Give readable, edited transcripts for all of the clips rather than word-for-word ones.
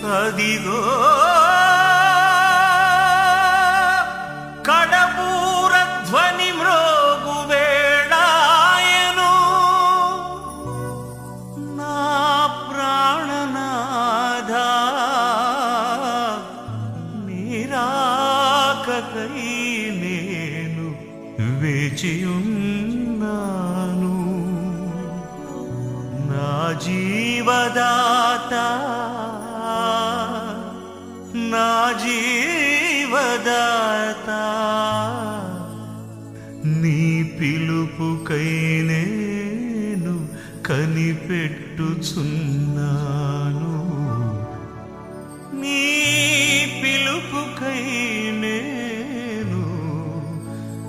అదిగో కడబూర ధ్వని మ్రోగు వేళాయను నా ప్రాణనాథ నీరాకకై నేను వేచియున్నాను నా జీవదాత నా జీవదాత నీ పిలుపుకై నేను కనిపెట్టుచున్నాను నీ పిలుపుకై నేను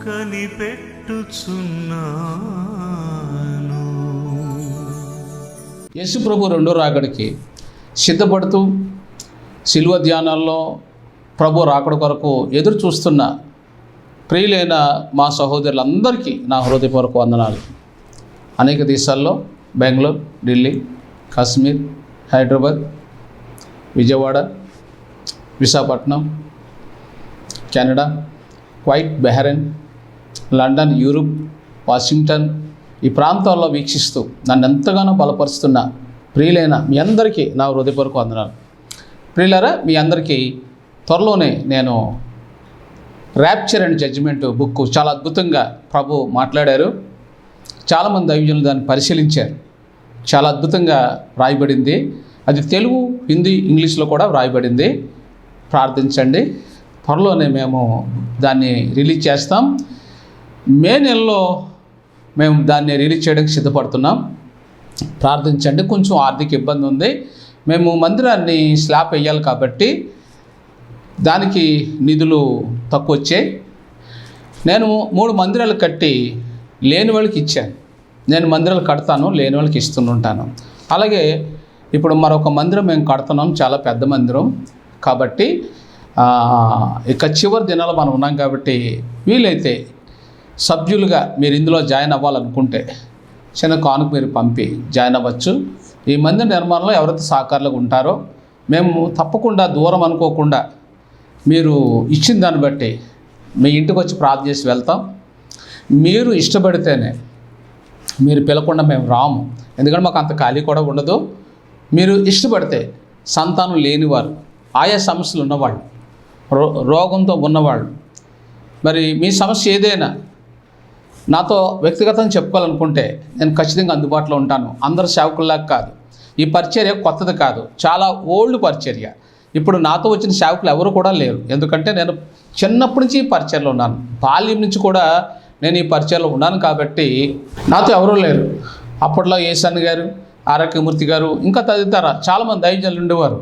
కనిపెట్టుచున్నాను. యేసు ప్రభు రెండో రాకడికి సిద్ధపడుతూ శిలువ ధ్యానాల్లో ప్రభు రాకడ కొరకు ఎదురు చూస్తున్న ప్రియులైన మా సహోదరులందరికీ నా హృదయపూర్వక వందనాలు. అనేక దేశాల్లో Bengaluru, Delhi, Kashmir, Hyderabad, Vijayawada, Visakhapatnam, Canada, Kuwait, Bahrain, London, Europe, Washington ఈ ప్రాంతాల్లో వీక్షిస్తూ నన్ను ఎంతగానో బలపరుస్తున్న ప్రియులైన మీ అందరికీ నా హృదయపూర్వక వందనాలు. ప్రియులారా, మీ అందరికీ త్వరలోనే నేను ర్యాప్చర్ అండ్ జడ్జిమెంట్ బుక్ చాలా అద్భుతంగా ప్రభు మాట్లాడారు. చాలామంది దైవజనులు దాన్ని పరిశీలించారు. చాలా అద్భుతంగా వ్రాయబడింది. అది తెలుగు, హిందీ, ఇంగ్లీష్లో కూడా వ్రాయబడింది. ప్రార్థించండి. త్వరలోనే మేము దాన్ని రిలీజ్ చేస్తాం. మే నెలలో మేము దాన్ని రిలీజ్ చేయడానికి సిద్ధపడుతున్నాం. ప్రార్థించండి. కొంచెం ఆర్థిక ఇబ్బంది ఉంది. మేము మందిరాన్ని స్లాబ్ వేయాలి కాబట్టి దానికి నిధులు తక్కువ వచ్చాయి. నేను 3 మందిరాలు కట్టి లేని వాళ్ళకి ఇచ్చాను. నేను మందిరాలు కడతాను, లేని వాళ్ళకి ఇస్తుంటాను. అలాగే ఇప్పుడు మరొక మందిరం మేము కడుతున్నాం, చాలా పెద్ద మందిరం కాబట్టి ఇక చివరి దినాలు మనం ఉన్నాం కాబట్టి వీలైతే సభ్యులుగా మీరు ఇందులో జాయిన్ అవ్వాలనుకుంటే చిన్న కానుక మీరు పంపి జాయిన్ అవ్వచ్చు. ఈ మందిర నిర్మాణంలో ఎవరైతే సహకారులుగా ఉంటారో మేము తప్పకుండా దూరం అనుకోకుండా మీరు ఇచ్చిన దాన్ని బట్టి మీ ఇంటికి వచ్చి ప్రార్థన చేసి వెళ్తాం. మీరు ఇష్టపడితేనే, మీరు పిలకుండా మేము రాము. ఎందుకంటే మాకు అంత ఖాళీ కూడా ఉండదు. మీరు ఇష్టపడితే సంతానం లేనివారు, ఆయా సమస్యలు ఉన్నవాళ్ళు, రోగంతో ఉన్నవాళ్ళు, మరి మీ సమస్య ఏదైనా నాతో వ్యక్తిగతంగా చెప్పుకోవాలనుకుంటే నేను ఖచ్చితంగా అందుబాటులో ఉంటాను. అందరు సేవకుల్లాగా కాదు. ఈ పరిచర్య కొత్తది కాదు, చాలా ఓల్డ్ పరిచర్య. ఇప్పుడు నాతో వచ్చిన సేవకులు ఎవరు కూడా లేరు. ఎందుకంటే నేను చిన్నప్పటి నుంచి ఈ పరిచర్యలో ఉన్నాను. బాల్యం నుంచి కూడా నేను ఈ పరిచర్యలో ఉన్నాను కాబట్టి నాతో ఎవరూ లేరు. అప్పట్లో ఏసన్న గారు, ఆరోగ్యమూర్తి గారు, ఇంకా తదితర చాలామంది దైవజనులు ఉండేవారు.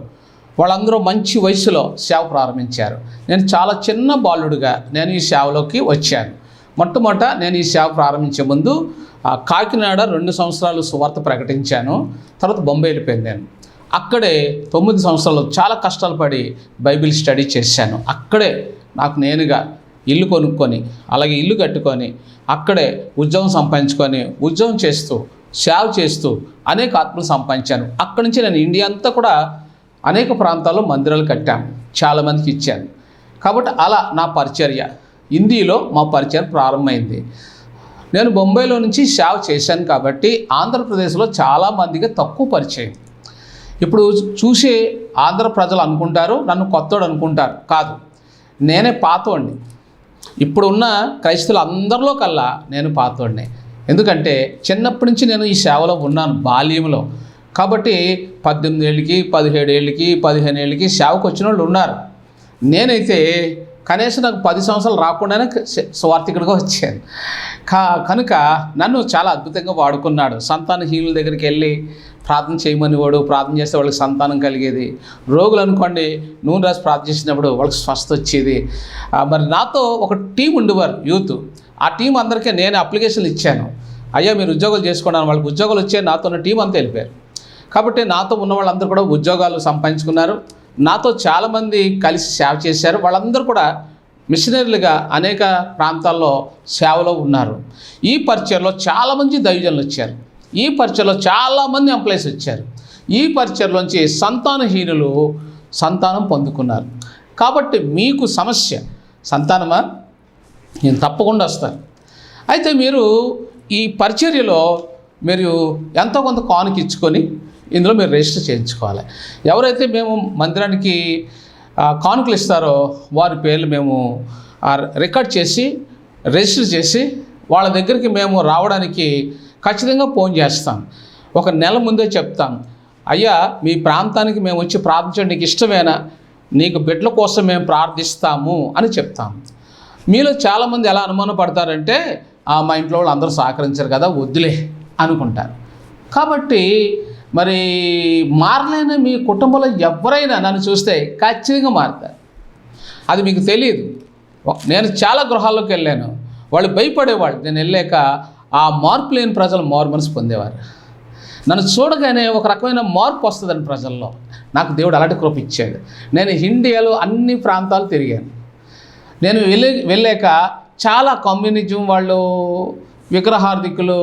వాళ్ళందరూ మంచి వయసులో సేవ ప్రారంభించారు. నేను చాలా చిన్న బాలుడిగా నేను ఈ సేవలోకి వచ్చాను. మొట్టమొదట నేను ఈ సేవ ప్రారంభించే ముందు కాకినాడ 2 సంవత్సరాలు సువార్త ప్రకటించాను. తర్వాత బొంబాయి వెళ్ళిపోయాను. నేను అక్కడే 9 సంవత్సరాలు చాలా కష్టాలు పడి బైబిల్ స్టడీ చేశాను. అక్కడే నాకు నేనుగా ఇల్లు కొనుక్కొని, అలాగే ఇల్లు కట్టుకొని, అక్కడే ఉద్యోగం సంపాదించుకొని, ఉద్యోగం చేస్తూ, సేవ చేస్తూ అనేక ఆత్మలు సంపాదించాను. అక్కడి నుంచి నేను ఇండియా అంతా కూడా అనేక ప్రాంతాల్లో మందిరాలు కట్టాను, చాలామందికి ఇచ్చాను. కాబట్టి అలా నా పరిచర్య హిందీలో మా పరిచయం ప్రారంభమైంది. నేను బొంబాయిలో నుంచి సేవ చేశాను కాబట్టి ఆంధ్రప్రదేశ్లో చాలామందికి తక్కువ పరిచయం. ఇప్పుడు చూసే ఆంధ్ర ప్రజలు అనుకుంటారు నన్ను కొత్తోడు అనుకుంటారు. కాదు, నేనే పాతోడిని. ఇప్పుడున్న క్రైస్తవులు అందరిలో కల్లా నేను పాతోడిని. ఎందుకంటే చిన్నప్పటి నుంచి నేను ఈ సేవలో ఉన్నాను, బాల్యంలో. కాబట్టి 18 ఏళ్ళకి, 17 ఏళ్ళకి, 15 ఏళ్ళకి సేవకు వచ్చిన వాళ్ళు ఉన్నారు. నేనైతే కనీసం నాకు 10 సంవత్సరాలు రాకుండానే స్వార్థికుడిగా వచ్చాను. కనుక నన్ను చాలా అద్భుతంగా వాడుకున్నాడు. సంతానహీనుల దగ్గరికి వెళ్ళి ప్రార్థన చేయమని వాడు ప్రార్థన చేస్తే వాళ్ళకి సంతానం కలిగేది. రోగులు అనుకోండి నూనె రాసి ప్రార్థన చేసినప్పుడు వాళ్ళకి స్వస్థ వచ్చేది. మరి నాతో ఒక టీం ఉండేవారు, యూత్. ఆ టీం అందరికీ నేను అప్లికేషన్లు ఇచ్చాను. అయ్యా మీరు ఉద్యోగాలు చేసుకున్నాను. వాళ్ళకి ఉద్యోగాలు వచ్చాయి, నాతో ఉన్న టీం అంతా వెళ్ళిపోయారు. కాబట్టి నాతో ఉన్న వాళ్ళందరూ కూడా ఉద్యోగాలు సంపాదించుకున్నారు. నాతో చాలామంది కలిసి సేవ చేశారు. వాళ్ళందరూ కూడా మిషనరీలుగా అనేక ప్రాంతాల్లో సేవలో ఉన్నారు. ఈ పరిచయలో చాలామంది దైవజనులు వచ్చారు. ఈ పరిచయలో చాలామంది ఎంప్లాయీస్ వచ్చారు. ఈ పరిచయలోంచి సంతానహీనులు సంతానం పొందుకున్నారు. కాబట్టి మీకు సమస్య సంతానమా? నేను తప్పకుండా వస్తాను. అయితే మీరు ఈ పరిచర్యలో మీరు ఎంతో కొంత కానుక ఇచ్చుకొని ఇందులో మీరు రిజిస్టర్ చేయించుకోవాలి. ఎవరైతే మేము మందిరానికి కానుకలు ఇస్తారో వారి పేర్లు మేము రికార్డ్ చేసి రిజిస్టర్ చేసి వాళ్ళ దగ్గరికి మేము రావడానికి ఖచ్చితంగా ఫోన్ చేస్తాం. ఒక నెల ముందే చెప్తాం, అయ్యా మీ ప్రాంతానికి మేము వచ్చి ప్రార్థించడం నీకు ఇష్టమేనా, నీకు బిడ్డల కోసం మేము ప్రార్థిస్తాము అని చెప్తాం. మీలో చాలామంది ఎలా అనుమాన పడతారంటే మా ఇంట్లో వాళ్ళు అందరూ సహకరించారు కదా వద్దులే అనుకుంటారు. కాబట్టి మరి మారలేని మీ కుటుంబంలో ఎవరైనా నన్ను చూస్తే ఖచ్చితంగా మారుతారు. అది మీకు తెలియదు. నేను చాలా గృహాల్లోకి వెళ్ళాను, వాళ్ళు భయపడేవాళ్ళు. నేను వెళ్ళాక ఆ మార్పు లేని ప్రజలు మారు మనసు పొందేవారు. నన్ను చూడగానే ఒక రకమైన మార్పు వస్తుందని ప్రజల్లో. నాకు దేవుడు అలాంటి కృప ఇచ్చాడు. నేను ఇండియాలో అన్ని ప్రాంతాలు తిరిగాను. నేను వెళ్ళాక చాలా కమ్యూనిజం వాళ్ళు, విగ్రహార్థికులు,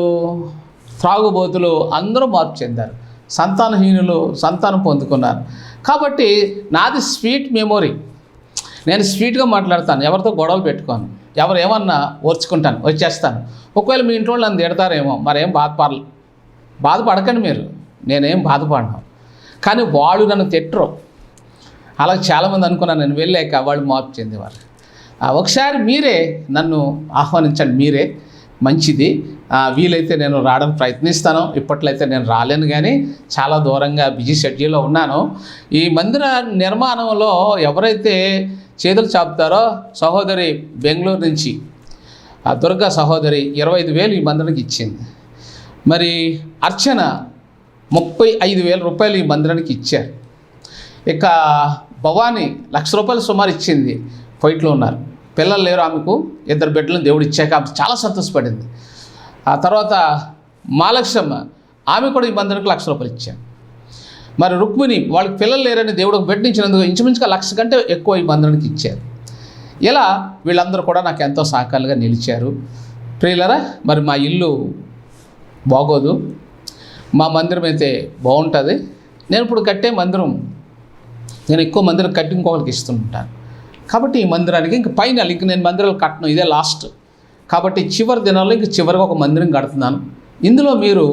త్రాగుబోతులు అందరూ మార్పు చెందారు. సంతానహీనులు సంతానం పొందుకున్నారు. కాబట్టి నాది స్వీట్ మెమొరీ. నేను స్వీట్గా మాట్లాడతాను, ఎవరితో గొడవలు పెట్టుకోను, ఎవరు ఏమన్నా ఓర్చుకుంటాను, వచ్చేస్తాను. ఒకవేళ మీ ఇంట్లో నన్ను తిడతారేమో, మరేం బాధపడకండి మీరు, నేనేం బాధపడను. కానీ వాళ్ళు నన్ను తిట్టరు. అలా చాలామంది అనుకున్నాను. నేను వెళ్ళాక వాళ్ళు మార్పు చెందేవారు. ఒకసారి మీరే నన్ను ఆహ్వానించండి, మీరే మంచిది. వీలైతే నేను రావడానికి ప్రయత్నిస్తాను. ఇప్పట్లో అయితే నేను రాలేను, కానీ చాలా దూరంగా బిజీ షెడ్యూల్లో ఉన్నాను. ఈ మందిర నిర్మాణంలో ఎవరైతే చేతులు చాపుతారో సహోదరి బెంగళూరు నుంచి దుర్గా సహోదరి 25,000 ఈ మందిరానికి ఇచ్చింది. మరి అర్చన 35,000 రూపాయలు ఈ మందిరానికి ఇచ్చారు. ఇక భవానీ 1,00,000 రూపాయలు సుమారు ఇచ్చింది. ఫైట్లో ఉన్నారు, పిల్లలు లేరు ఆమెకు, 2 బిడ్డలను దేవుడు ఇచ్చాక ఆమె చాలా సంతోషపడింది. ఆ తర్వాత మాలక్ష్మ ఆమె కూడా ఈ మందిరానికి 1,00,000 రూపాయలు ఇచ్చారు. మరి రుక్మిణి వాళ్ళకి పిల్లలు లేరని దేవుడు ఒక బిడ్డ ఇచ్చినందుకు ఇంచుమించుగా 1,00,000 కంటే ఎక్కువ ఈ మందిరానికి ఇచ్చారు. ఇలా వీళ్ళందరూ కూడా నాకు ఎంతో సహకారులుగా నిలిచారు. ప్రియులరా, మరి మా ఇల్లు బాగోదు, మా మందిరం అయితే బాగుంటుంది. నేను ఇప్పుడు కట్టే మందిరం నేను ఎక్కువ మందిరం కట్టి ఇంకొకరికి ఇస్తుంటాను. కాబట్టి ఈ మందిరానికి ఇంక పైన ఇంక నేను మందిరాలు కట్టను, ఇదే లాస్ట్. కాబట్టి చివరి దినాల్లో ఇంక చివరిగా ఒక మందిరం కడుతున్నాను. ఇందులో మీరు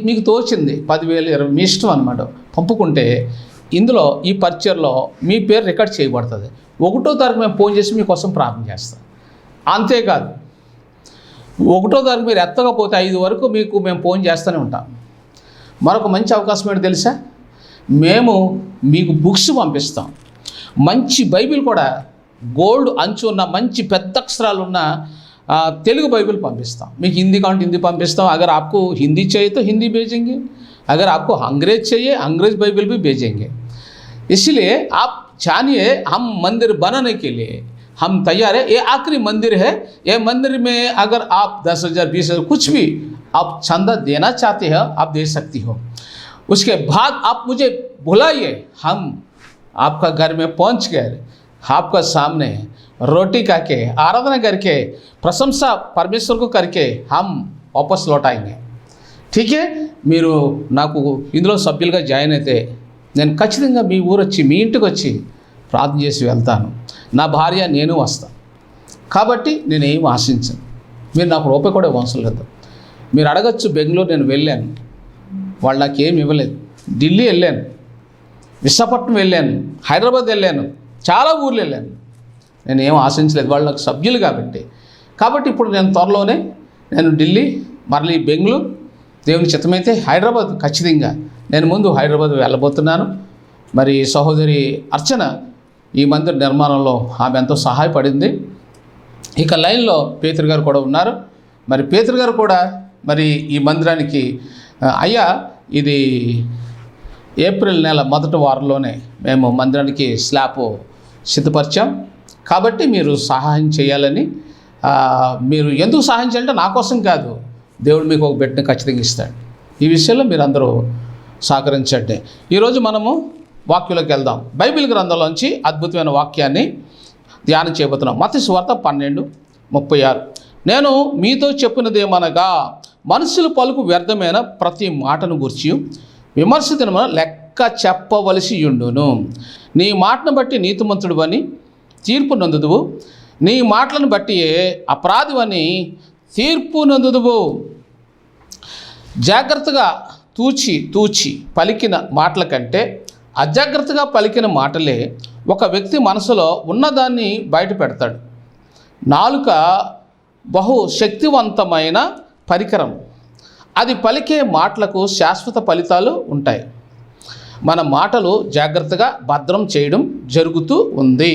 మీకు తోచింది 10,000, 20,000 మీ ఇష్టం అనమాట పంపుకుంటే ఇందులో ఈ పరిచర్లో మీ పేరు రికార్డ్ చేయబడుతుంది. 1వ తారీఖు మేము ఫోన్ చేసి మీకోసం ప్రార్థన చేస్తాం. అంతేకాదు 1వ తారీఖు మీరు ఎత్తకపోతే 5 వరకు మేము ఫోన్ చేస్తూనే ఉంటాం. మరొక మంచి అవకాశం ఏంటో తెలుసా, మేము మీకు బుక్స్ పంపిస్తాం. మంచి బైబిల్ కూడా గోల్డ్ అంచు ఉన్న మంచి పెద్ద అక్షరాలు ఉన్న तेलुगु बाइबल पंपिस्तां మీకు हिंदी काउंट हिंदी पंपिस्तां अगर आपको हिंदी चाहिए तो हिंदी भेजेंगे अगर आपको अंग्रेज चाहिए अंग्रेज बाइबल भी भेजेंगे इसलिए आप जानिए हम मंदिर बनाने के लिए हम तैयार है ये आखिरी मंदिर है ये मंदिर में अगर आप 10,000 20,000 कुछ भी आप चंदा देना चाहते हो आप दे सकती हो उसके बाद आप मुझे बुलाइए हम आपका घर में पहुंच कर आपका सामने रोटी खाके आराधना करके प्रशंसा परमेश्वर को करके हम वापस लौटाएंगे ठीक है మీరు నాకు ఇందులో సభ్యులుగా జాయిన్ అయితే నేను ఖచ్చితంగా మీ ఊరు వచ్చి మీ ఇంటికి వచ్చి ప్రార్థన చేసి వెళ్తాను నా భార్య నేను వస్తాను కాబట్టి నేను ఏం ఆశించను మీరు నాకు రూపాయి కూడా అవసరం లేదు మీరు అడగచ్చు బెంగళూరు నేను వెళ్ళాను వాళ్ళు నాకు ఏమి ఇవ్వలేదు ఢిల్లీ వెళ్ళాను విశాఖపట్నం వెళ్ళాను హైదరాబాద్ వెళ్ళాను చాలా ఊర్లు వెళ్ళాను నేను ఏం ఆశించలేదు వాళ్ళు నాకు సభ్యులు కాబట్టి ఇప్పుడు నేను త్వరలోనే నేను ఢిల్లీ మళ్ళీ బెంగళూరు దేవుని చిత్తమైతే హైదరాబాద్ ఖచ్చితంగా నేను ముందు హైదరాబాద్ వెళ్ళబోతున్నాను మరి సహోదరి అర్చన ఈ మందిర నిర్మాణంలో ఆమె ఎంతో సహాయపడింది ఇక లైన్లో పేతురు గారు కూడా ఉన్నారు మరి పేతురు గారు కూడా మరి ఈ మందిరానికి అయ్యా ఇది ఏప్రిల్ నెల మొదటి వారంలోనే మేము మందిరానికి స్లాబ్ సిద్ధపరిచాం కాబట్టి మీరు సహాయం చేయాలని మీరు ఎందుకు సహాయం చేయాలంటే నా కోసం కాదు దేవుడు మీకు ఒక బిడ్డని ఖచ్చితంగా ఇస్తాడు ఈ విషయంలో మీరు అందరూ సహకరించండి ఈరోజు మనము వాక్యంలోకి వెళ్దాం బైబిల్ గ్రంథంలోంచి అద్భుతమైన వాక్యాన్ని ధ్యానం చేయబోతున్నాం మత్తయి సువార్త 12:36 నేను మీతో చెప్పినదేమనగా మనుషులు పలుకు వ్యర్థమైన ప్రతి మాటను గురించి విమర్శించిన లెక్క చెప్పవలసి ఉండును. నీ మాటను బట్టి నీతిమంతుడు అని తీర్పు నందుదువు, నీ మాటలను బట్టి అపరాధివని తీర్పు నందుదువు. జాగ్రత్తగా తూచి పలికిన మాటల కంటే అజాగ్రత్తగా పలికిన మాటలే ఒక వ్యక్తి మనసులో ఉన్నదాన్ని బయట పెడతాడు. నాలుక బహు శక్తివంతమైన పరికరం. అది పలికే మాటలకు శాశ్వత ఫలితాలు ఉంటాయి. మన మాటలు జాగ్రత్తగా భద్రం చేయడం జరుగుతూ ఉంది.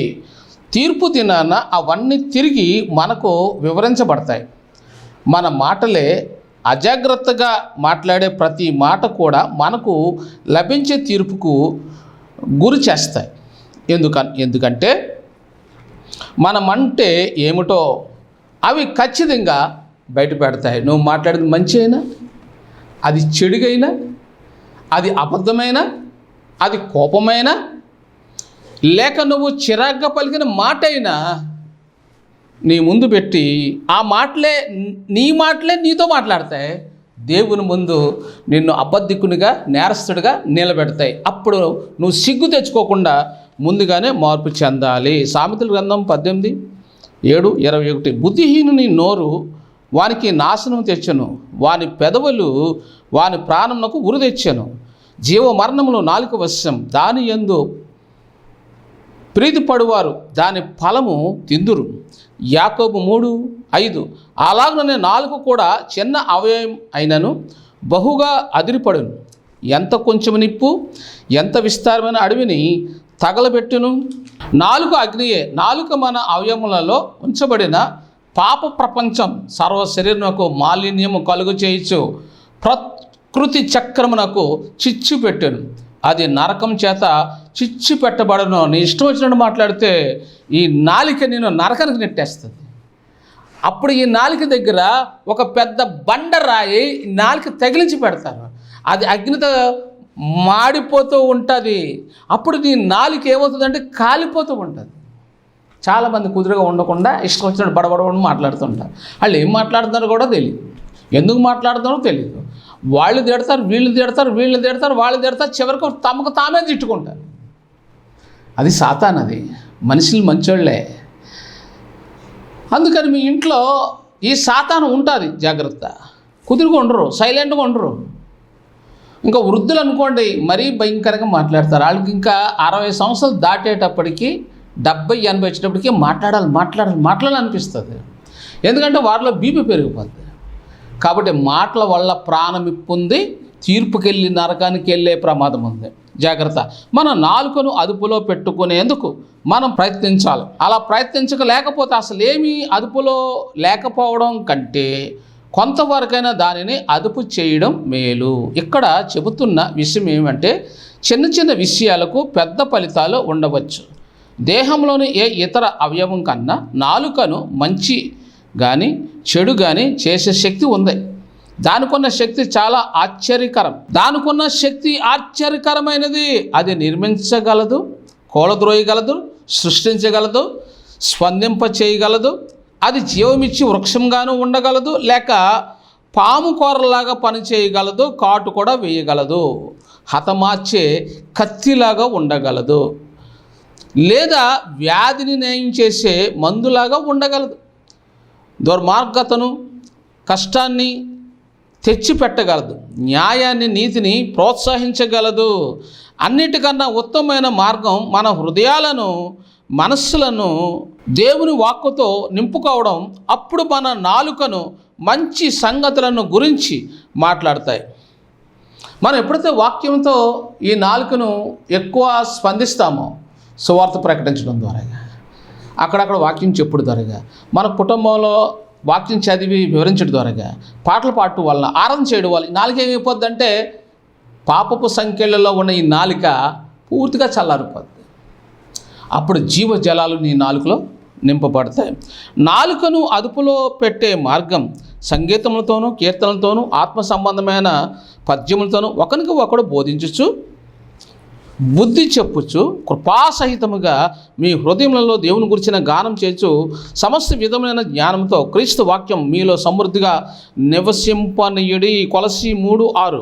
తీర్పు దినాన అవన్నీ తిరిగి మనకు వివరించబడతాయి. మన మాటలే అజాగ్రత్తగా మాట్లాడే ప్రతి మాట కూడా మనకు లభించే తీర్పుకు గురి చేస్తాయి. ఎందుకంటే మనమంటే ఏమిటో అవి ఖచ్చితంగా బయట పెడతాయి. నువ్వు మాట్లాడేది మంచి అయినా, అది చెడుగైనా, అది అబద్ధమైనా, అది కోపమైనా, లేక నువ్వు చిరాగ్గా పలికిన మాట అయినా నీ ముందు పెట్టి నీ మాటలే నీతో మాట్లాడతాయి. దేవుని ముందు నిన్ను అబద్ధికునిగా, నేరస్తుడిగా నిలబెడతాయి. అప్పుడు నువ్వు సిగ్గు తెచ్చుకోకుండా ముందుగానే మార్పు చెందాలి. సామెతల గ్రంథం 18:7-21. బుద్ధిహీనుని నోరు వానికి నాశనం తెచ్చను, వాని పెదవులు వాని ప్రాణమునకు ఉరి తెచ్చను. జీవ మరణములు నాలుక వశం, దాని యందు ప్రీతిపడువారు దాని ఫలము తిందురు. యాకోబు 3:5. అలాగనే నాలుక కూడా చిన్న అవయవం అయినను బహుగా అదిరిపడును. ఎంత కొంచెం నిప్పు ఎంత విస్తారమైన అడవిని తగలబెట్టును. నాలుక అగ్నియే. నాలుక మన అవయములలో ఉంచబడిన పాప ప్రపంచం సర్వ శరీరమునకు మాలిన్యము కలుగు చేయొచ్చు. ప్రకృతి చక్రమునకు చిచ్చు పెట్టెను, అది నరకం చేత చిచ్చు పెట్టబడను. నీ ఇష్టం వచ్చినట్టు మాట్లాడితే ఈ నాలిక నేను నరకానికి నెట్టేస్తుంది. అప్పుడు ఈ నాలిక దగ్గర ఒక పెద్ద బండరాయి నాలిక తగిలించి పెడతారు. అది అగ్నితో మాడిపోతూ ఉంటుంది. అప్పుడు నీ నాలిక ఏమవుతుందంటే కాలిపోతూ ఉంటుంది. చాలామంది కుదురుగా ఉండకుండా ఇష్టం వచ్చినట్టు బడబడబడి మాట్లాడుతుంటారు. వాళ్ళు ఏం మాట్లాడుతున్నారో కూడా తెలియదు, ఎందుకు మాట్లాడుతున్నారో తెలియదు. వాళ్ళు తిడతారు, వీళ్ళు తిడతారు, వాళ్ళు తిడతారు, చివరికి తమకు తామే తిట్టుకుంటారు. అది సాతాన్. అది మనుషులు మంచోళ్ళే. అందుకని మీ ఇంట్లో ఈ సాతాను ఉంటుంది. జాగ్రత్త. కుదురుగా ఉండరు, సైలెంట్గా ఉండరు. ఇంకా వృద్ధులు అనుకోండి, మరీ భయంకరంగా మాట్లాడతారు. వాళ్ళకి ఇంకా 60 సంవత్సరాలు దాటేటప్పటికి 70-80 వచ్చేటప్పటికి మాట్లాడాలనిపిస్తుంది. ఎందుకంటే వారిలో బీపీ పెరిగిపోద్ది. కాబట్టి మాటల వల్ల ప్రాణం ఇప్పుంది, తీర్పుకెళ్ళి నరకానికి వెళ్ళే ప్రమాదం ఉంది. జాగ్రత్త. మన నాలుకను అదుపులో పెట్టుకునేందుకు మనం ప్రయత్నించాలి. అలా ప్రయత్నించలేకపోతే అసలు ఏమీ అదుపులో లేకపోవడం కంటే కొంతవరకైనా దానిని అదుపు చేయడం మేలు. ఇక్కడ చెబుతున్న విషయం ఏమంటే చిన్న చిన్న విషయాలకు పెద్ద ఫలితాలు ఉండవచ్చు. దేహంలోని ఏ ఇతర అవయవం కన్నా నాలుకను మంచి కానీ చెడు కానీ చేసే శక్తి ఉంది. దానికున్న శక్తి చాలా ఆశ్చర్యకరమైనది. అది నిర్మించగలదు, కూలద్రోయగలదు, సృష్టించగలదు, స్పందింప చేయగలదు. అది జీవమిచ్చి వృక్షంగాను ఉండగలదు, లేక పాము కూరలాగా పనిచేయగలదు, కాటు కూడా వేయగలదు, హతమార్చే కత్తిలాగా ఉండగలదు, లేదా వ్యాధిని నయం చేసే మందులాగా ఉండగలదు. దుర్మార్గతను, కష్టాన్ని తెచ్చిపెట్టగలదు, న్యాయాన్ని, నీతిని ప్రోత్సహించగలదు. అన్నిటికన్నా ఉత్తమమైన మార్గం మన హృదయాలను, మనస్సులను దేవుని వాక్కుతో నింపుకోవడం. అప్పుడు మన నాలుకను మంచి సంగతులను గురించి మాట్లాడతాయి. మనం ఎప్పుడైతే వాక్యంతో ఈ నాలుకను ఎక్కువ స్పందిస్తామో, సువార్త ప్రకటించడం ద్వారా, అక్కడక్కడ వాక్యం చెప్పుడు ద్వారా, మన కుటుంబంలో వాక్యం చదివి వివరించడం ద్వారా, పాటలు పాడటం వలన, ఆరాధన చేయడం వల్ల నాలుక ఏమైపోద్దంటే పాపపు సంఖ్యలలో ఉన్న ఈ నాలుక పూర్తిగా చల్లారిపోద్ది. అప్పుడు జీవజలాలు నీ నాలుకలో నింపబడతాయి. నాలుకను అదుపులో పెట్టే మార్గం సంగీతములతోనూ, కీర్తనలతోనూ, ఆత్మ సంబంధమైన పద్యములతోనూ ఒకరికి ఒకడు బోధించచ్చు, బుద్ధి చెప్పుచ్చు, కృపాసహితముగా మీ హృదయములలో దేవుని గురించిన గానం చేయొచ్చు. సమస్త విధమైన జ్ఞానంతో క్రీస్తు వాక్యం మీలో సమృద్ధిగా నివసింపనీయుడి. కొలస్సీ 3:6.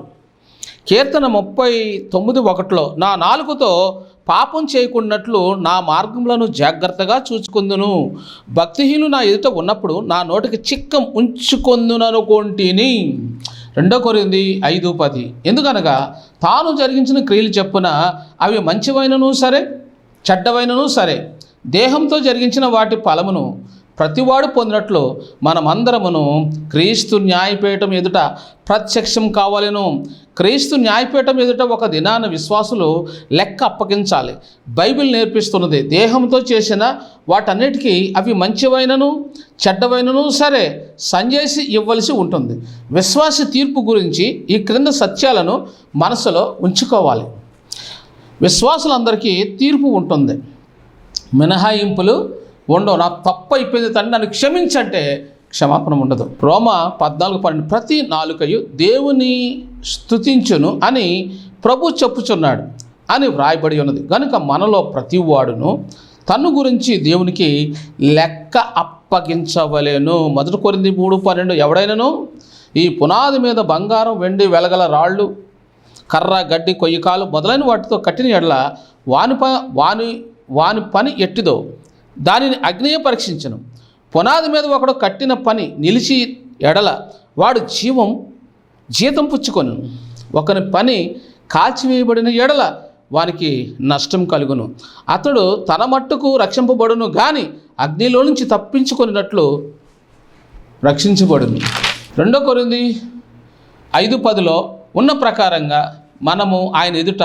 కీర్తన 39:1 నా నాలుకతో పాపం చేయకున్నట్లు నా మార్గములను జాగ్రత్తగా చూచుకుందును. భక్తిహీనులు నా ఎదుట ఉన్నప్పుడు నా నోటికి చిక్కం ఉంచుకొందుననుకొంటిని. 2 కొరింథీ 5:10 ఎందుకనగా తాను జరిగించిన క్రియలు చెప్పున అవి మంచివైనను సరే చెడ్డవైనను సరే దేహంతో జరిగించిన వాటి ఫలమును ప్రతివాడు పొందినట్లు మనమందరమును క్రీస్తు న్యాయపీఠం ఎదుట ప్రత్యక్షం కావాలను. క్రీస్తు న్యాయపీఠం ఎదుట ఒక దినాన విశ్వాసులు లెక్క అప్పగించాలి. బైబిల్ నేర్పిస్తున్నది దేహంతో చేసిన వాటన్నిటికీ అవి మంచివైనను చెడ్డవైనను సరే సంజేసి ఇవ్వవలసి ఉంటుంది. విశ్వాస తీర్పు గురించి ఈ క్రింద సత్యాలను మనసులో ఉంచుకోవాలి. విశ్వాసులందరికీ తీర్పు ఉంటుంది, మినహాయింపులు ఉండవు. నాకు తప్పు అయిపోయింది తండ్రి నన్ను క్షమించంటే క్షమాపణ ఉండదు. రోమా 14:12 ప్రతి నాలుకయు దేవుని స్తుతించును అని ప్రభు చెప్పుచున్నాడు అని వ్రాయబడి ఉన్నది. కనుక మనలో ప్రతివాడును తను గురించి దేవునికి లెక్క అప్పగించవలేను. 1 కొరింథీ 3:12 ఎవడైనను ఈ పునాది మీద బంగారం వెండి వెలగల రాళ్ళు కర్ర గడ్డి కొయ్యకాలు మొదలైన వాటితో కట్టిన ఎడల వాని పని ఎట్టిదో దానిని అగ్నియే పరీక్షించను. పునాది మీద ఒకడు కట్టిన పని నిలిచి ఎడల వాడు జీతం పుచ్చుకొను. ఒకని పని కాల్చివేయబడిన ఎడల వానికి నష్టం కలుగును. అతడు తన మట్టుకు రక్షింపబడును గాని అగ్నిలో నుంచి తప్పించుకొనినట్లు రక్షించబడును. 2 కొరింథీ 5:10 ఉన్న ప్రకారంగా మనము ఆయన ఎదుట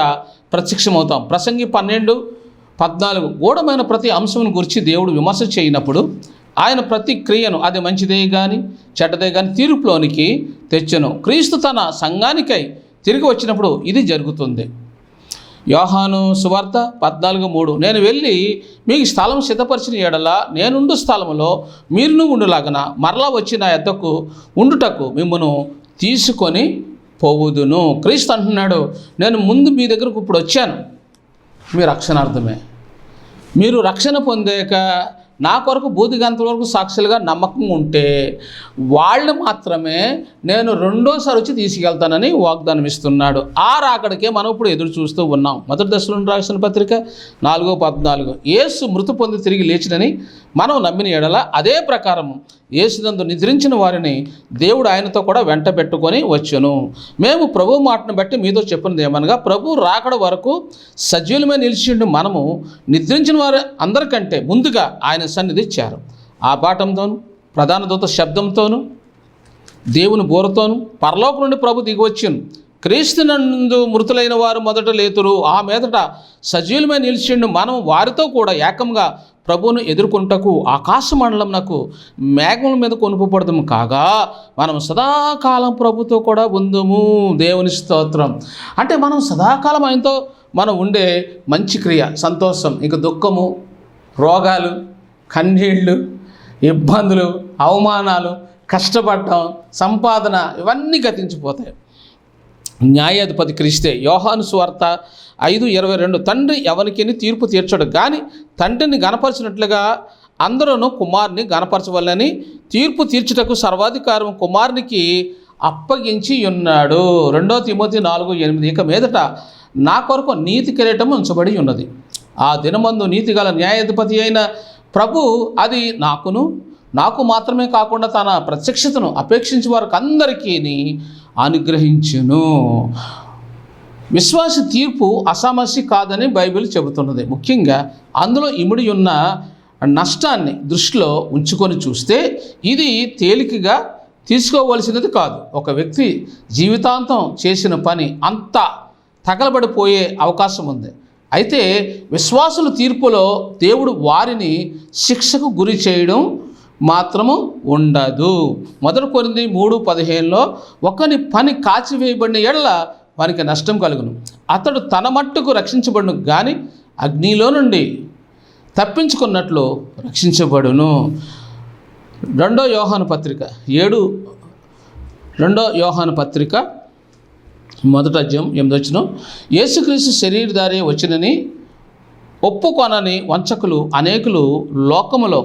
ప్రత్యక్షమవుతాం. ప్రసంగి 12:14 గూఢమైన ప్రతి అంశమును గురించి దేవుడు విమర్శ చేయనప్పుడు ఆయన ప్రతి క్రియను అది మంచిదే కానీ చెడ్డదే కానీ తీర్పులోనికి తెచ్చెను. క్రీస్తు తన సంఘానికై తిరిగి వచ్చినప్పుడు ఇది జరుగుతుంది. యోహాను సువార్త 14:3 నేను వెళ్ళి మీకు స్థలం సిద్ధపరిచిన ఎడల నేనుండు స్థలములో మీరును ఉండులాగన మరలా వచ్చి నా యొద్దకు ఉండుటకు మిమ్మను తీసుకొని పోవుదును. క్రీస్తు అంటున్నాడు, నేను ముందు మీ దగ్గరకు ఇప్పుడు వచ్చాను మీ రక్షణార్థమే. మీరు రక్షణ పొందాక నా కొరకు బూదిగంతల వరకు సాక్షులుగా నమ్మకం ఉంటే వాళ్ళు మాత్రమే నేను రెండోసారి వచ్చి తీసుకెళ్తానని వాగ్దానం ఇస్తున్నాడు. ఆ రాకడికే మనం ఇప్పుడు ఎదురు చూస్తూ ఉన్నాం. 1 దశలోని రాసిన పత్రిక 4:14 యేసు మృతి పొంది తిరిగి లేచినని మనం నమ్మిన ఎడల అదే ప్రకారం యేసునందు నిద్రించిన వారిని దేవుడు ఆయనతో కూడా వెంట పెట్టుకొని వచ్చును. మేము ప్రభు మాటను బట్టి మీతో చెప్పినది ఏమనగా ప్రభు రాకడ వరకు సజీవులమే నిలిచిండు మనము నిద్రించిన వారి అందరికంటే ముందుగా ఆయన సన్నిధి చేరం. ఆ పాఠంతోను ప్రధాన దూత శబ్దంతోను దేవుని బోరతోను పరలోకం నుండి ప్రభు దిగివచ్చును. క్రీస్తునందు మృతులైన వారు మొదట లేతురు, ఆ మీదట సజీవులమే నిలిచిండు మనం వారితో కూడా ఏకంగా ప్రభువును ఎదుర్కొంటకు ఆకాశ మండలంనకు మేఘముల మీద కొనుపబడదాము కాగా మనం సదాకాలం ప్రభుతో కూడా ఉందుము. దేవుని స్తోత్రం. అంటే మనం సదాకాలం ఆయనతో మనం ఉండే మంచి క్రియ సంతోషం, ఇక దుఃఖము, రోగాలు, కన్నీళ్ళు, ఇబ్బందులు, అవమానాలు, కష్టపడటం, సంపాదన ఇవన్నీ గతించిపోతాయి. న్యాయాధిపతి క్రీస్తే. యోహాను సువార్త 5:22 తండ్రి ఎవరికిని తీర్పు తీర్చడు కానీ తండ్రిని గణపరిచినట్లుగా అందరూ కుమారుని గణపరచవలని తీర్పు తీర్చుటకు సర్వాధికారం కుమారునికి అప్పగించి ఉన్నాడు. 2 తిమోతి 4:8 ఇక మీదట నా కొరకు నీతి కిరీటం ఉంచబడి ఉన్నది. ఆ దినమందు నీతిగల న్యాయాధిపతి అయిన ప్రభు అది నాకు మాత్రమే కాకుండా తన ప్రత్యక్షతను అపేక్షించే వారికి అందరికీ అనుగ్రహించును. విశ్వాస తీర్పు అసమస్య కాదని బైబిల్ చెబుతున్నది. ముఖ్యంగా అందులో ఇమిడి ఉన్న నష్టాన్ని దృష్టిలో ఉంచుకొని చూస్తే ఇది తేలికగా తీసుకోవలసినది కాదు. ఒక వ్యక్తి జీవితాంతం చేసిన పని అంతా తగలబడిపోయే అవకాశం ఉంది. అయితే విశ్వాసుల తీర్పులో దేవుడు వారిని శిక్షకు గురి చేయడం మాత్రము ఉండదు. 1 కొరింథీ 3:15 ఒకని పని కాచివేయబడిన ఎడల వానికి నష్టం కలుగును, అతడు తన మట్టుకు రక్షించబడును కానీ అగ్నిలో నుండి తప్పించుకున్నట్లు రక్షించబడును. 2 యోహాను పత్రిక 1:8 యేసుక్రీస్తు శరీరధారి వచ్చినని ఒప్పుకొనని వంచకులు అనేకులు లోకములో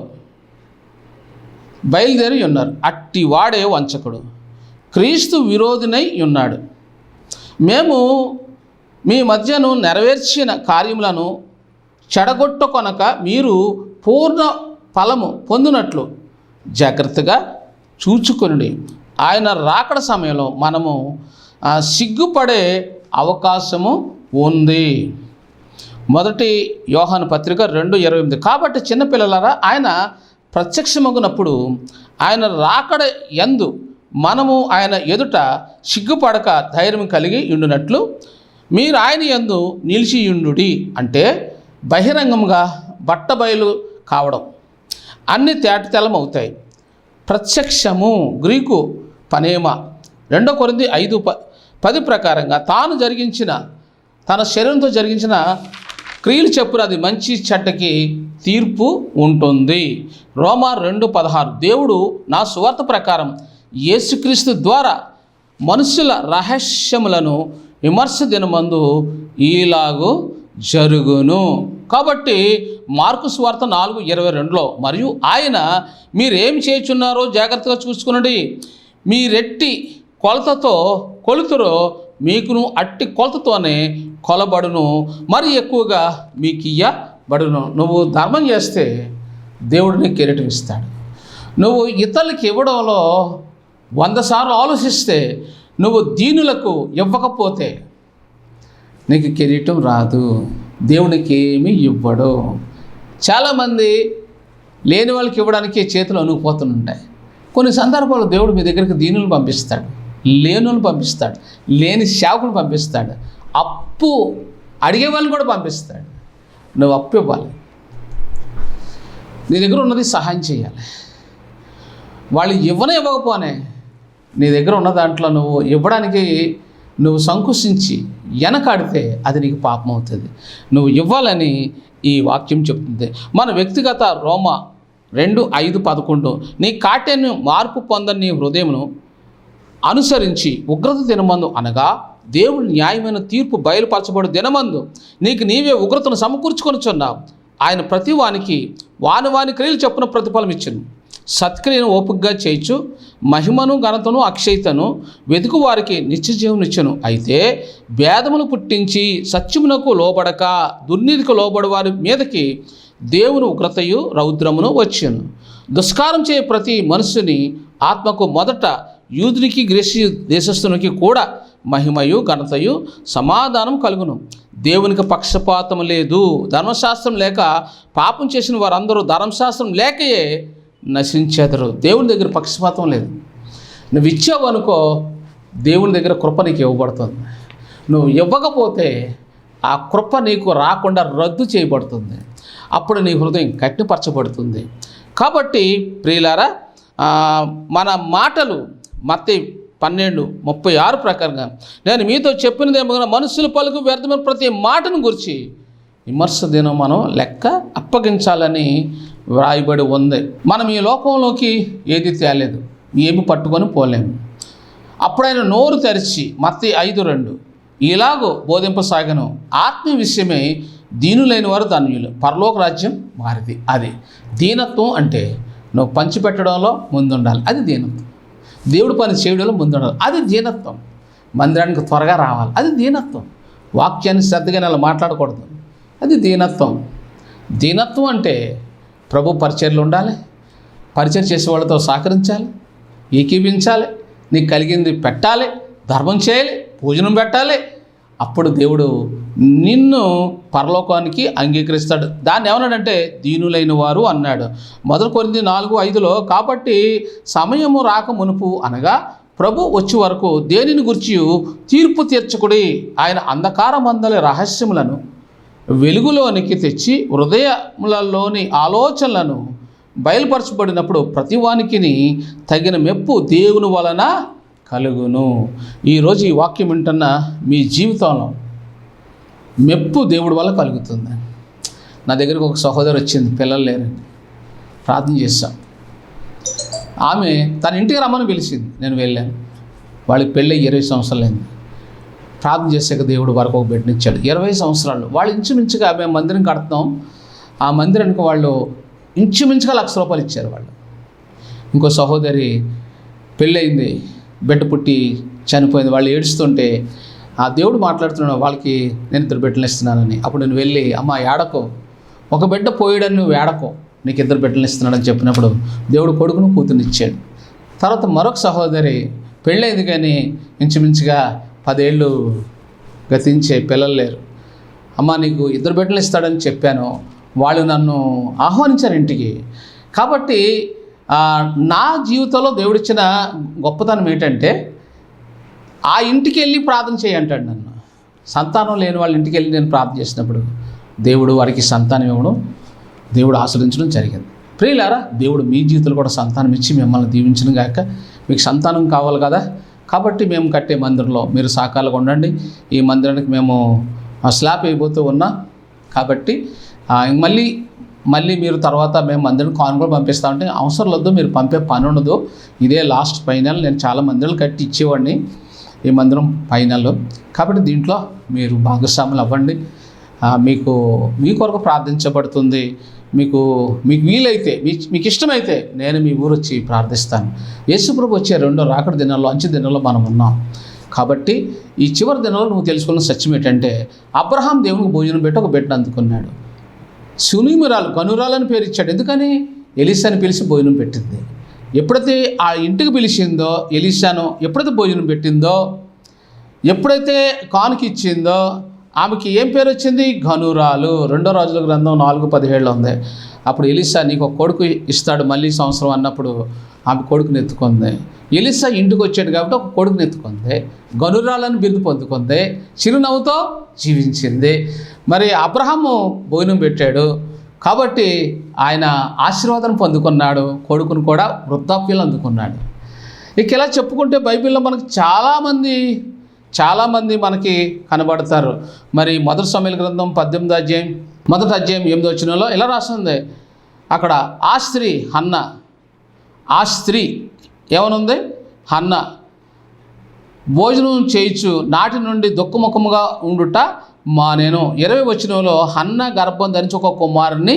బయలుదేరి ఉన్నారు. అట్టి వాడే వంచకుడు, క్రీస్తు విరోధినై ఉన్నాడు. మేము మీ మధ్యను నెరవేర్చిన కార్యములను చెడగొట్టుకొనక మీరు పూర్ణ ఫలము పొందినట్లు జాగ్రత్తగా చూచుకొనుడి. ఆయన రాకడ సమయంలో మనము సిగ్గుపడే అవకాశము ఉంది. మొదటి యోహాను పత్రిక 2:28. కాబట్టి చిన్నపిల్లలారా, ఆయన ప్రత్యక్షమగునప్పుడు ఆయన రాకడ యందు మనము ఆయన ఎదుట సిగ్గుపడక ధైర్యం కలిగి ఉండునట్లు మీరు ఆయన యందు నిలిచియుండుడి. అంటే బహిరంగంగా బట్టబయలు కావడం, అన్ని తేటతెల్లమవుతాయి. ప్రత్యక్షము గ్రీకు పనేమ. 2 కొరింథీ 5:10 ప్రకారంగా తాను జరిగించిన తన శరీరంతో జరిగించిన క్రియలు చెప్పున అది మంచి చెడ్డకి తీర్పు ఉంటుంది. రోమా 2:16. దేవుడు నా సువార్త ప్రకారం యేసుక్రీస్తు ద్వారా మనుషుల రహస్యములను విమర్శ దినమందు ఈలాగు జరుగును. కాబట్టి మార్కు సువార్త 4:22లో మరియు ఆయన మీరేం చేయుచున్నారో జాగ్రత్తగా చూసుకునండి. మీరెట్టి కొలతతో కొలుతురో మీకును అట్టి కొలతతోనే కొలబడును, మరి ఎక్కువగా మీకు ఇయ్యబడును. నువ్వు ధర్మం చేస్తే దేవుడు నీకు కిరీటం ఇస్తాడు. నువ్వు ఇతరులకి ఇవ్వడంలో 100 సార్లు ఆలోచిస్తే, నువ్వు దీనులకు ఇవ్వకపోతే నీకు కిరీటం రాదు, దేవునికి ఏమీ ఇవ్వడు. చాలామంది లేని వాళ్ళకి ఇవ్వడానికి చేతులు అణుకుపోతుంటాయి. కొన్ని సందర్భాల్లో దేవుడు మీ దగ్గరికి దీనులు పంపిస్తాడు, లేనులు పంపిస్తాడు, లేని సేవకులు పంపిస్తాడు, అప్పు అడిగే వాళ్ళని కూడా పంపిస్తాడు. నువ్వు అప్పు ఇవ్వాలి, నీ దగ్గర ఉన్నది సహాయం చేయాలి. వాళ్ళు ఇవ్వకపోనే నీ దగ్గర ఉన్న దాంట్లో నువ్వు ఇవ్వడానికి నువ్వు సంకుచించి వెనకాడితే అది నీకు పాపం అవుతుంది. నువ్వు ఇవ్వాలని ఈ వాక్యం చెప్తుంది. మన వ్యక్తిగత రోమా 2:5-11. నీ కాటేను మార్పు పొందని నీ హృదయమును అనుసరించి ఉగ్రత దినమందు, అనగా దేవుడు న్యాయమైన తీర్పు బయలుపరచబడు దినమందు నీకు నీవే ఉగ్రతను సమకూర్చుకొనిచున్నావు. ఆయన ప్రతి వానికి వాని క్రియలు చొప్పున ప్రతిఫలం ఇచ్చును. సత్క్రియను ఓపికగా చేయించు, మహిమను ఘనతను అక్షయతను వెతుకు వారికి నిత్యజీవం ఇచ్చును. అయితే భేదమును పుట్టించి సత్యమునకు లోబడక దుర్నీతికి లోబడి వారి మీదకి దేవుని ఉగ్రతయు రౌద్రమును వచ్చును. దుష్కారం చేయ ప్రతి మనుషుని ఆత్మకు మొదట యూదునికి గ్రీసు దేశస్థునికి కూడా మహిమయు ఘనతయు సమాధానం కలుగును. దేవునికి పక్షపాతం లేదు. ధర్మశాస్త్రం లేక పాపం చేసిన వారందరూ ధర్మశాస్త్రం లేకయే నశించేదరు. దేవుని దగ్గర పక్షపాతం లేదు. నువ్వు ఇచ్చావు అనుకో, దేవుని దగ్గర కృప నీకు ఇవ్వబడుతుంది. నువ్వు ఇవ్వకపోతే ఆ కృప నీకు రాకుండా రద్దు చేయబడుతుంది. అప్పుడు నీ హృదయం కఠినపరచబడుతుంది. కాబట్టి ప్రియులారా, మన మాటలు మత్తయి 12:36 ప్రకారంగా నేను మీతో చెప్పినదేమో మనుషులు పలుకు వ్యర్థమైన ప్రతి మాటను గురించి విమర్శ దినం మనం లెక్క అప్పగించాలని వ్రాయబడి ఉంది. మనం ఈ లోకంలోకి ఏది తేలేదు, ఏమి పట్టుకొని పోలేము. అప్పుడు ఆయన నోరు తెరిచి మత్తయి 5:2 ఇలాగో బోధింపసాగను, ఆత్మీయ విషయమే దీనులైన వారు ధన్యులు, పరలోక రాజ్యం వారిది. అది దీనత్వం. అంటే నువ్వు పంచిపెట్టడంలో ముందుండాలి, అది దీనత్వం. దేవుడు పని చేయడంలో ముందుండాలి, అది దీనత్వం. మందిరానికి త్వరగా రావాలి, అది దీనత్వం. వాక్యాన్ని శ్రద్ధగా నెల మాట్లాడకూడదు, అది దీనత్వం. దీనత్వం అంటే ప్రభు పరిచర్లు ఉండాలి, పరిచయం చేసే వాళ్ళతో సహకరించాలి, ఏకీభించాలి, నీకు కలిగింది పెట్టాలి, ధర్మం చేయాలి, భోజనం పెట్టాలి. అప్పుడు దేవుడు నిన్ను పరలోకానికి అంగీకరిస్తాడు. దాన్ని ఏమన్నాడంటే దీనులైన వారు అన్నాడు. 1 కొరింథీ 4:5లో కాబట్టి సమయము రాక మునుపు, అనగా ప్రభు వచ్చే వరకు దేనిని గురించి తీర్పు తీర్చకుడి. ఆయన అంధకారమందలి రహస్యములను వెలుగులోనికి తెచ్చి హృదయములలోని ఆలోచనలను బయలుపరచబడినప్పుడు ప్రతివానికి తగిన మెప్పు దేవుని వలన కలుగును. ఈరోజు ఈ వాక్యం వింటున్న మీ జీవితంలో మెప్పు దేవుడి వల్ల కలుగుతుంది. నా దగ్గరికి ఒక సహోదరు వచ్చింది, పిల్లలు లేరండి, ప్రార్థన చేశాం. ఆమె తన ఇంటికి రమ్మని పిలిచింది, నేను వెళ్ళాను. వాళ్ళకి పెళ్ళి 20 సంవత్సరాలు అయింది. ప్రార్థన చేసాక దేవుడు వారికి ఒక బిడ్డనిచ్చాడు. 20 సంవత్సరాలు. వాళ్ళు ఇంచుమించుగా మేము మందిరం కడుతున్నాం, ఆ మందిరానికి వాళ్ళు ఇంచుమించుగా ₹1,00,000 ఇచ్చారు వాళ్ళు. ఇంకో సహోదరి పెళ్ళయింది, బిడ్డ పుట్టి చనిపోయింది. వాళ్ళు ఏడుస్తుంటే ఆ దేవుడు మాట్లాడుతున్నాడు, వాళ్ళకి నేను 2 బిడ్డలు ఇస్తున్నానని. అప్పుడు నేను వెళ్ళి, అమ్మ ఏడకో, ఒక బిడ్డ పోయాడని నువ్వు ఏడకో, నీకు 2 బిడ్డలు ఇస్తున్నాడని చెప్పినప్పుడు దేవుడు కొడుకును కూతురు ఇచ్చాడు. తర్వాత మరొక సహోదరి పెళ్ళైంది కానీ ఇంచుమించుగా 10 ఏళ్ళు గతించే పిల్లలు లేరు. అమ్మ నీకు 2 బిడ్డలు ఇస్తాడని చెప్పాను, వాళ్ళు నన్ను ఆహ్వానించారు ఇంటికి. కాబట్టి నా జీవితంలో దేవుడిచ్చిన గొప్పతనం ఏంటంటే, ఆ ఇంటికి వెళ్ళి ప్రార్థన చేయంటాడు నన్ను. సంతానం లేని వాళ్ళ ఇంటికి వెళ్ళి నేను ప్రార్థన చేసినప్పుడు దేవుడు వారికి సంతానం ఇవ్వడం, దేవుడు ఆశ్రయించడం జరిగింది. ప్రియులారా, దేవుడు మీ జీవితంలో కూడా సంతానం ఇచ్చి మిమ్మల్ని దీవించడం గాక. మీకు సంతానం కావాలి కదా, కాబట్టి మేము కట్టే మందిరంలో మీరు సహకారంగా ఉండండి. ఈ మందిరానికి మేము స్లాబ్ వేయబోతూ ఉన్నాం కాబట్టి మళ్ళీ మీరు తర్వాత మేము మందిరం కానుకలు పంపిస్తామంటే అవసరం లేదు, మీరు పంపే పని ఉండదు. ఇదే లాస్ట్ ఫైనల్. నేను చాలా మందిరాలు కట్టి ఇచ్చేవాడిని ఈ మందిరం ఫైనల్. కాబట్టి దీంట్లో మీరు భాగస్వాములు అవ్వండి. మీ కొరకు ప్రార్థించబడుతుంది. మీకు వీలైతే, మీకు ఇష్టమైతే నేను మీ ఊరు వచ్చి ప్రార్థిస్తాను. యేసుప్రభు వచ్చే 2వ రాకడ దినాల్లో, అంచె దినాల్లో మనం ఉన్నాం. కాబట్టి ఈ చివరి దినాల్లో నువ్వు తెలుసుకున్న సత్యం ఏంటంటే, అబ్రహాం దేవునికి భోజనం పెట్టి ఒక బిడ్డను అందుకున్నాడు. సునీమిరాలు గనురాలని పేరు ఇచ్చాడు. ఎందుకని? ఎలీసాని పిలిచి భోజనం పెట్టింది. ఎప్పుడైతే ఆ ఇంటికి పిలిచిందో ఎలీసాను, ఎప్పుడైతే భోజనం పెట్టిందో, ఎప్పుడైతే కానుక ఇచ్చిందో, ఆమెకి ఏం పేరు వచ్చింది? గనురాలు. 2వ రాజుల గ్రంథం 4:17 ఉంది. అప్పుడు ఎలీసా నీకు ఒక కొడుకు ఇస్తాడు మళ్ళీ సంవత్సరం అన్నప్పుడు ఆమె కొడుకుని ఎత్తుకుంది. ఎలీసా ఇంటికి వచ్చాడు కాబట్టి ఒక కొడుకుని ఎత్తుకుంది, గనురాలను బిరుదు పొందుకుంది, చిరునవ్వుతో జీవించింది. మరి అబ్రహాము భోజనం పెట్టాడు కాబట్టి ఆయన ఆశీర్వాదం పొందుకున్నాడు, కొడుకును కూడా వృద్ధాప్యంలో అందుకున్నాడు. ఇక ఇలా చెప్పుకుంటే బైబిల్లో మనకు చాలామంది మనకి కనబడతారు. మరి 1 సమూయేలు గ్రంథం 18వ అధ్యాయం 8వ వచనంలో ఇలా రాస్తుంది. అక్కడ ఆ స్త్రీ హన్న, ఆ స్త్రీ ఏమనుంది? హన్న భోజనం చేయించు నాటి నుండి దుఃఖముఖముగా ఉండుట నేను 20వ వచనంలో హన్న గర్భం ధరించి ఒక కుమారుని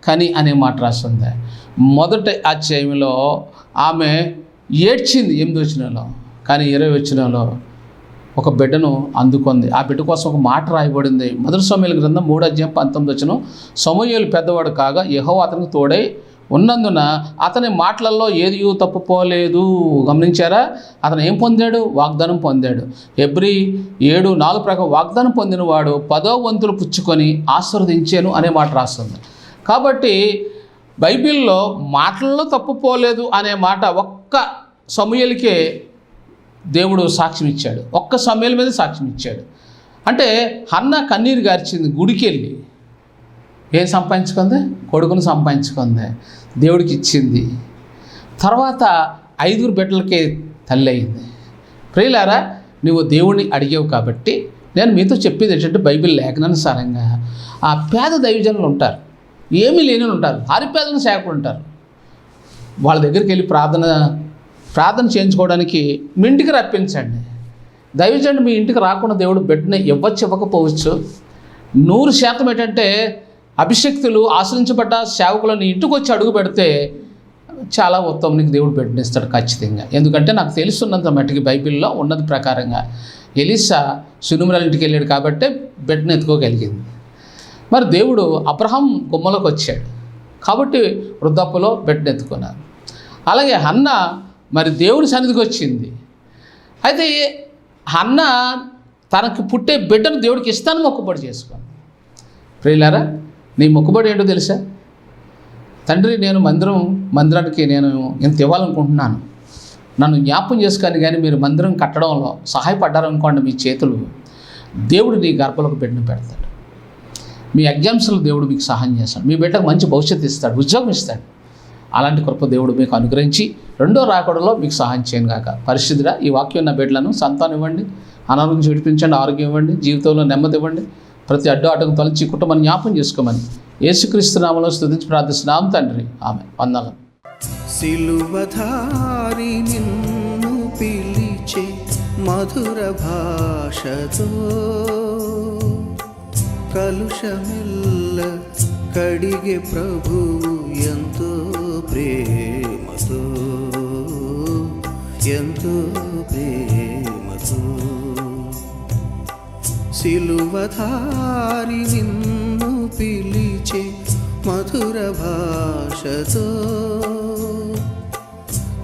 కని అనే మాట రాస్తుంది. మొదటి అధ్యాయంలో ఆమె ఏడ్చింది 8వ వచనంలో, కానీ 20వ వచనంలో ఒక బిడ్డను అందుకుంది. ఆ బిడ్డ కోసం ఒక మాట రాయబడింది. 1 సమూయేలు గ్రంథం 3వ అధ్యాయం 19వ వచనం. సమూయేలు పెద్దవాడు కాగా యెహోవా అతనికి తోడై ఉన్నందున అతని మాటలలో ఏది తప్పుపోలేదు. గమనించారా? అతను ఏం పొందాడు? వాగ్దానం పొందాడు. హెబ్రీ 7:4 ప్రకారం వాగ్దానం పొందినవాడు 10వ వంతులు పుచ్చుకొని ఆశీర్వదించాను అనే మాట రాస్తుంది. కాబట్టి బైబిల్లో మాటలలో తప్పుపోలేదు అనే మాట ఒక్క సమూయేలుకే దేవుడు సాక్ష్యం ఇచ్చాడు. ఒక్క సమూయేలు మీద సాక్ష్యం ఇచ్చాడు. అంటే హన్న కన్నీరు గార్చింది, గుడికి వెళ్ళి ఏం సంపాదించుకుంది? కొడుకును సంపాదించుకుంది, దేవుడికి ఇచ్చింది. తర్వాత 5 బిడ్డలకి తల్లి అయింది. ప్రియులారా, నువ్వు దేవుడిని అడిగావు కాబట్టి నేను మీతో చెప్పేది ఏంటంటే, బైబిల్ లేఖనానుసారంగా ఆ పేద దైవజనులు ఉంటారు, ఏమీ లేని ఉంటారు, హరిపేదలను సేవకులు ఉంటారు. వాళ్ళ దగ్గరికి వెళ్ళి ప్రార్థన చేయించుకోవడానికి మీ ఇంటికి రప్పించండి. దైవజనుడు మీ ఇంటికి రాకుండా దేవుడు బిడ్డని ఇవ్వకపోవచ్చు. 100% ఏంటంటే అభిషక్తులు ఆశ్రయించబడ్డ సేవకులు నీ ఇంటికి వచ్చి అడుగు పెడితే చాలా ఉత్తమం, నీకు దేవుడు బిడ్డనిస్తాడు ఖచ్చితంగా. ఎందుకంటే నాకు తెలుసున్నంత మట్టికి బైబిల్లో ఉన్నది ప్రకారంగా ఎలీసా సునిమిరాల ఇంటికి వెళ్ళాడు కాబట్టి బిడ్డను ఎత్తుకోగలిగింది. మరి దేవుడు అబ్రహాం గుమ్మలోకి వచ్చాడు కాబట్టి వృద్ధాప్యలో బిడ్డను ఎత్తుకున్నారు. అలాగే హన్న మరి దేవుని సన్నిధికి వచ్చింది. అయితే హన్న తనకు పుట్టే బిడ్డను దేవుడికి ఇస్తాను మొక్కుబడి చేసుకుంది. ప్రియులారా, నీ మొక్కుబడి ఏంటో తెలుసా? తండ్రి, నేను మందిరానికి నేను ఇంత ఇవ్వాలనుకుంటున్నాను, నన్ను జ్ఞాపకం చేసుకొని కానీ మీరు మందిరం కట్టడంలో సహాయపడ్డారనుకోండి, మీ చేతులు దేవుడు నీ గర్భంలోకి బిడ్డను పెడతాడు. మీ ఎగ్జామ్స్లో దేవుడు మీకు సహాయం చేస్తాడు, మీ బిడ్డకు మంచి భవిష్యత్తు ఇస్తాడు, ఉద్యోగం ఇస్తాడు. అలాంటి కృప దేవుడు మీకు అనుగ్రహించి 2వ రాకడలో మీకు సహాయం చేయను గాక. పరిశుద్ధుడా, ఈ వాక్యం ఉన్న బిడ్డలను సంతానం ఇవ్వండి, అనారోగ్యం విడిపించండి, ఆరోగ్యం ఇవ్వండి, జీవితంలో నెమ్మది ఇవ్వండి, ప్రతి అడ్డు తొలచి కుటుంబాన్ని జ్ఞాపకం చేసుకోమని యేసుక్రీస్తు నామములో స్తుతించి ప్రార్థిస్తున్నాం తండ్రి, ఆమేన్. వందనాలు. సిలువధారి నిన్ను పిలిచే మధుర భాషతో కలుషమిల్ల కడిగే ప్రభువు ఎంతో ప్రేమతో, ఎంతో ప్రేమతో సిలువధారి నిన్ను పిలిచే మధుర భాషతో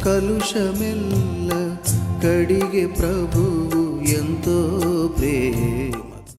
కలుషమెల్ల కడిగే ప్రభువు ఎంతో ప్రేమ